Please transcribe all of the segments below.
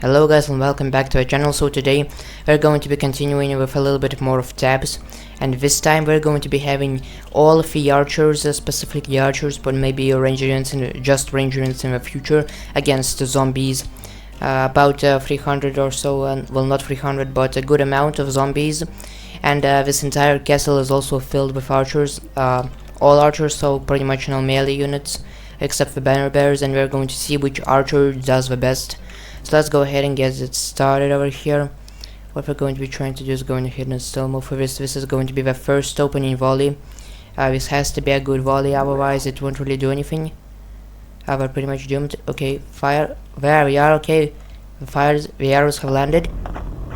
Hello guys and welcome back to our channel. So today we're going to be continuing with a little bit more of tabs, and this time we're going to be having all of the archers, specifically archers, but maybe range units and just range units in the future against the zombies. About 300 or so, well, not 300 but a good amount of zombies, and this entire castle is also filled with archers, all archers, so pretty much no melee units except the banner bears, and we're going to see which archer does the best. So let's go ahead and get it started over here. What we're going to be trying to do is going ahead and still move for this. This is going to be the first opening volley. This has to be a good volley, otherwise it won't really do anything. We're pretty much doomed. Okay, fire. There we are. Okay, the arrows have landed.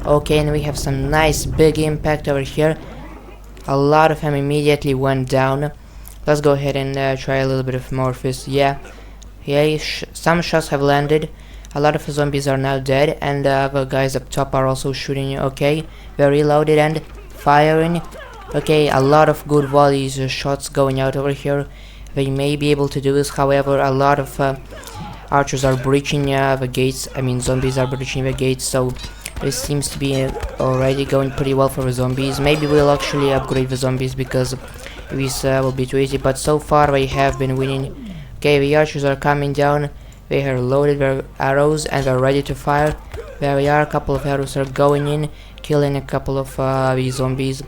Okay, and we have some nice big impact over here. A lot of them immediately went down. Let's go ahead and try a little bit of more of this. Yeah, some shots have landed. A lot of the zombies are now dead, and the guys up top are also shooting. Okay, they're reloaded and firing. Okay, a lot of good volleys, shots going out over here. They may be able to do this, however, a lot of archers are breaching the gates. I mean, zombies are breaching the gates, so this seems to be already going pretty well for the zombies. Maybe we'll actually upgrade the zombies because this will be too easy, but so far they have been winning. Okay, the archers are coming down. They have loaded their arrows and are ready to fire. There we are, a couple of arrows are going in, killing a couple of these zombies.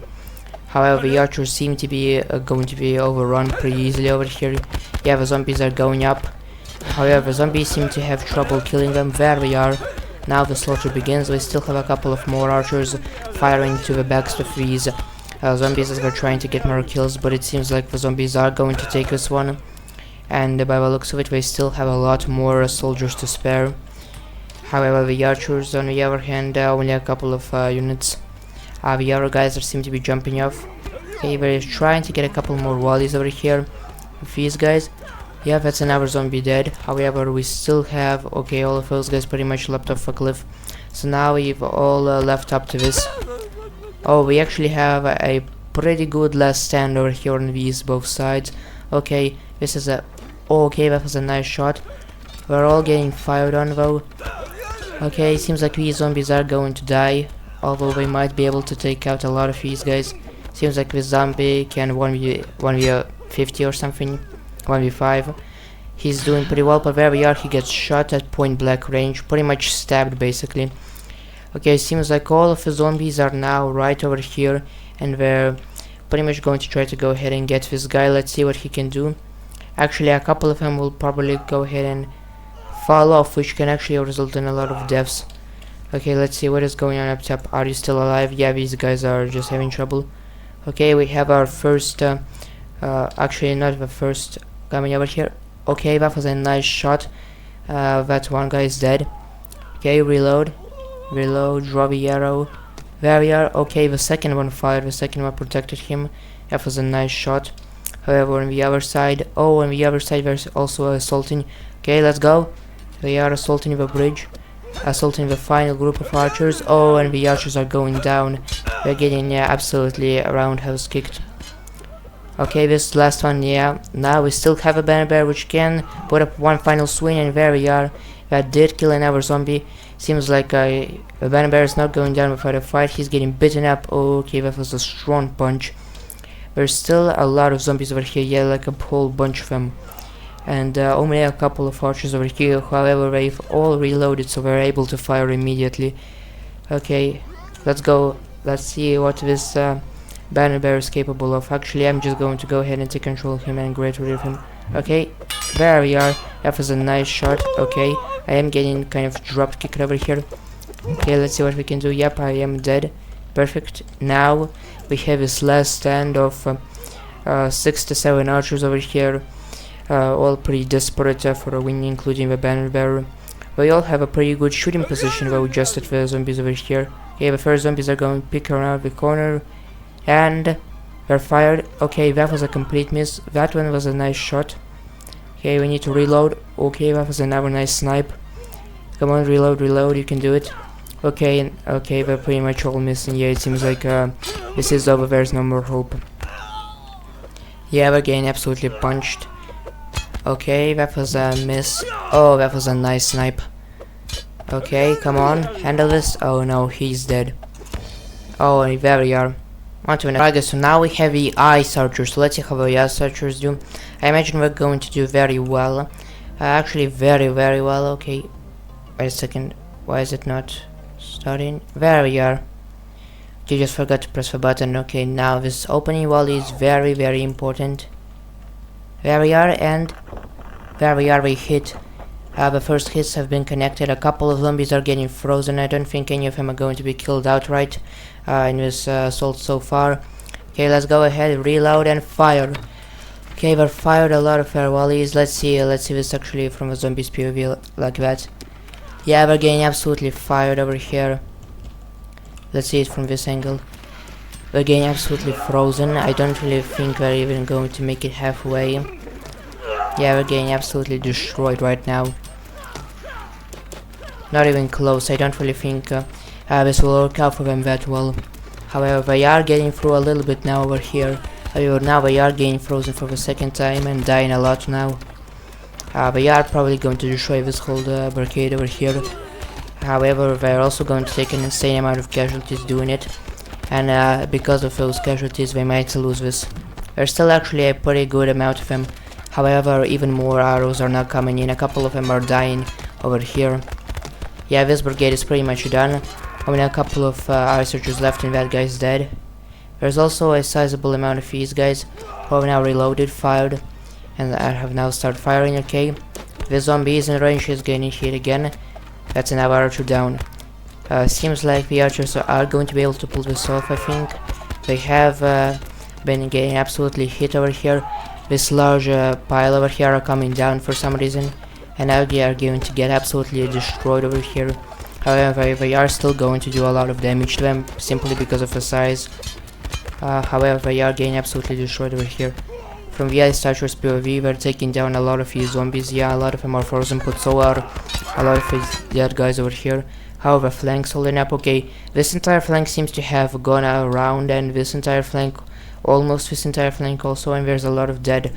However, the archers seem to be going to be overrun pretty easily over here. Yeah, the zombies are going up. However, zombies seem to have trouble killing them. There we are. Now the slaughter begins. We still have a couple of more archers firing to the backs of these zombies as they're trying to get more kills, but it seems like the zombies are going to take this one. And by the looks of it, they still have a lot more soldiers to spare. However, the archers, on the other hand, only a couple of units. The other guys seem to be jumping off. Okay, they're trying to get a couple more volleys over here with these guys. Yeah, that's another zombie dead. However, we still have, okay, all of those guys pretty much leapt off a cliff. So now we've all left up to this. Oh, we actually have a pretty good last stand over here on these both sides. Okay, this is a... okay, that was a nice shot. We're all getting fired on though. Okay, seems like these zombies are going to die, although they might be able to take out a lot of these guys. Seems like this zombie can 1v50 or something, 1v5. He's doing pretty well, but there we are, he gets shot at point blank range, pretty much stabbed basically. Okay, seems like all of the zombies are now right over here, and they're pretty much going to try to go ahead and get this guy. Let's see what he can do. Actually, a couple of them will probably go ahead and fall off, which can actually result in a lot of deaths. Okay, let's see what is going on up top. Are you still alive? Yeah, these guys are just having trouble. Okay, we have our first, actually not the first, coming over here. Okay, that was a nice shot. That one guy is dead. Okay, reload, draw the arrow. There we are. Okay, the second one fired, the second one protected him. That was a nice shot. However, on the other side, there's also assaulting. Okay, let's go. They are assaulting the bridge, assaulting the final group of archers. Oh, and the archers are going down. They're getting absolutely roundhouse kicked. Okay, this last one, yeah. Now we still have a banner bear which can put up one final swing, and there we are. That did kill another zombie. Seems like the banner bear is not going down without a fight. He's getting beaten up. Okay, that was a strong punch. There's still a lot of zombies over here, yeah, like a whole bunch of them. And only a couple of archers over here, however, they've all reloaded, so we're able to fire immediately. Okay, let's go. Let's see what this banner bear is capable of. Actually, I'm just going to go ahead and take control of him and get rid of him. Okay, there we are. That was a nice shot. Okay, I am getting kind of drop kicked over here. Okay, let's see what we can do. Yep, I am dead. Perfect. Now we have this last stand of 6 to 7 archers over here, all pretty desperate for a win, including the banner bearer. We all have a pretty good shooting position though, just at the zombies over here. Okay, the first zombies are going to pick around the corner, and they're fired. Okay, that was a complete miss. That one was a nice shot. Okay, we need to reload. Okay, that was another nice snipe. Come on, reload, you can do it. Okay, okay, they're pretty much all missing. Yeah, it seems like this is over, there's no more hope. Yeah, we're getting absolutely punched. Okay, that was a miss. Oh, that was a nice snipe. Okay, come on, handle this. Oh no, he's dead. Oh, and there we are. On to the next. Alright, so now we have the ice archers. So let's see how the ice archers do. I imagine we're going to do very well. Actually, very well. Okay, wait a second. Why is it not starting? There we are. You just forgot to press the button. Okay, now this opening wall is very important. There we are, and there we are. We hit. The first hits have been connected. A couple of zombies are getting frozen. I don't think any of them are going to be killed outright in this assault so far. Okay, let's go ahead, reload and fire. Okay, we've fired a lot of air volleys. Let's see this actually from a zombie's POV like that. Yeah, we're getting absolutely fired over here. Let's see it from this angle. We're getting absolutely frozen. I don't really think we're even going to make it halfway. Yeah, we're getting absolutely destroyed right now. Not even close. I don't really think this will work out for them that well. However, they are getting through a little bit now over here. However, now they are getting frozen for the second time and dying a lot now. They are probably going to destroy this whole barricade over here. However, they're also going to take an insane amount of casualties doing it. And because of those casualties, they might lose this. There's still actually a pretty good amount of them. However, even more arrows are now coming in. A couple of them are dying over here. Yeah, this brigade is pretty much done. Only a couple of ice archers left and that guy's dead. There's also a sizable amount of these guys who have now reloaded, fired, and have now started firing. Okay, the zombie is in range, he's getting hit again. That's another archer down. Seems like the archers are going to be able to pull this off, I think. They have been getting absolutely hit over here. This large pile over here are coming down for some reason. And now they are going to get absolutely destroyed over here. However, they are still going to do a lot of damage to them simply because of the size. However, they are getting absolutely destroyed over here. From the ice archers POV, we're taking down a lot of these zombies. Yeah, a lot of them are frozen, but so are a lot of these dead guys over here. However, flanks holding up. Okay, this entire flank seems to have gone around, and this entire flank, almost this entire flank also, and there's a lot of dead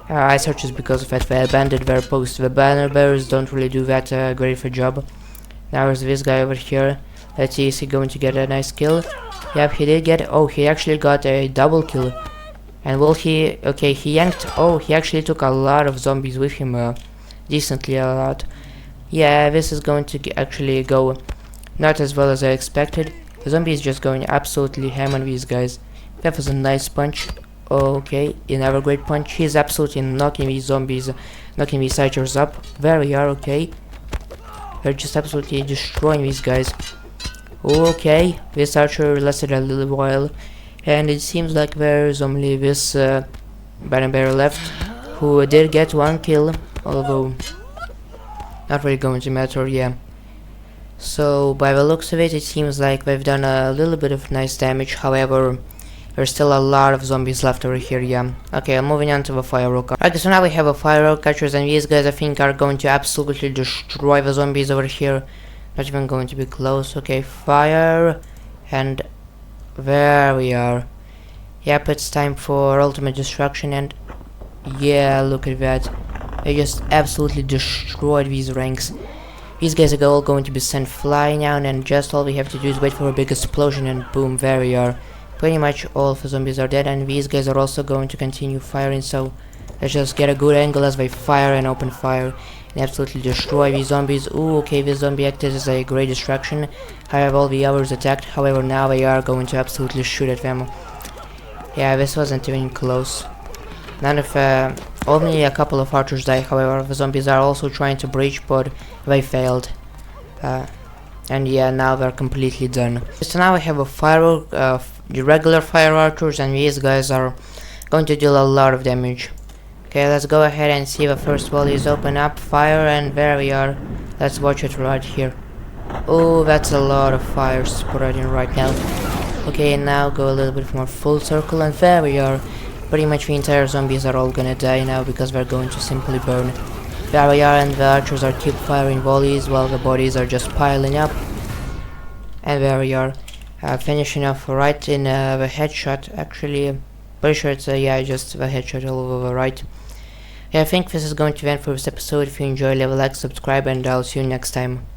ice archers because of that. They abandoned their post. The banner bearers don't really do that great of a job. Now there's this guy over here. Let's see, is he going to get a nice kill? Yep, he did get. Oh, he actually got a double kill. And will he? Okay, he yanked. Oh, he actually took a lot of zombies with him. Decently a lot. Yeah, this is going to actually go not as well as I expected. The zombie is just going absolutely ham on these guys. That was a nice punch. Okay, another great punch. He's absolutely knocking these zombies, knocking these archers up. There we are. Okay, they're just absolutely destroying these guys. Okay, this archer lasted a little while, and it seems like there's only this banner bearer left, who did get one kill, although not really going to matter. Yeah. So by the looks of it, it seems like they've done a little bit of nice damage. However, there's still a lot of zombies left over here. Yeah. Okay, I'm moving on to the firework. Okay, so now we have a firework archers, and these guys I think are going to absolutely destroy the zombies over here. Not even going to be close. Okay, fire, and there we are. Yep, it's time for ultimate destruction, and yeah, look at that. They just absolutely destroyed these ranks. These guys are all going to be sent flying out, and just all we have to do is wait for a big explosion, and boom, there we are. Pretty much all of the zombies are dead, and these guys are also going to continue firing, so let's just get a good angle as they fire and open fire and absolutely destroy these zombies. Ooh, okay, this zombie acted as a great distraction. I have all the others attacked, however now they are going to absolutely shoot at them. Yeah, this wasn't even close. None of only a couple of archers died, however the zombies are also trying to breach, but they failed. And yeah, now they're completely done. So now we have a firework, the regular fire archers, and these guys are going to deal a lot of damage. Okay, let's go ahead and see the first wall is open up, fire, and there we are. Let's watch it right here. Oh, that's a lot of fire spreading right now. Okay, and now go a little bit more full circle, and there we are. Pretty much the entire zombies are all gonna die now because they're going to simply burn. There we are, and the archers are keep firing volleys while the bodies are just piling up. And there we are, finishing off right in the headshot. Actually, pretty sure it's yeah, just the headshot all over the right. Yeah, I think this is going to end for this episode. If you enjoy, leave a like, subscribe, and I'll see you next time.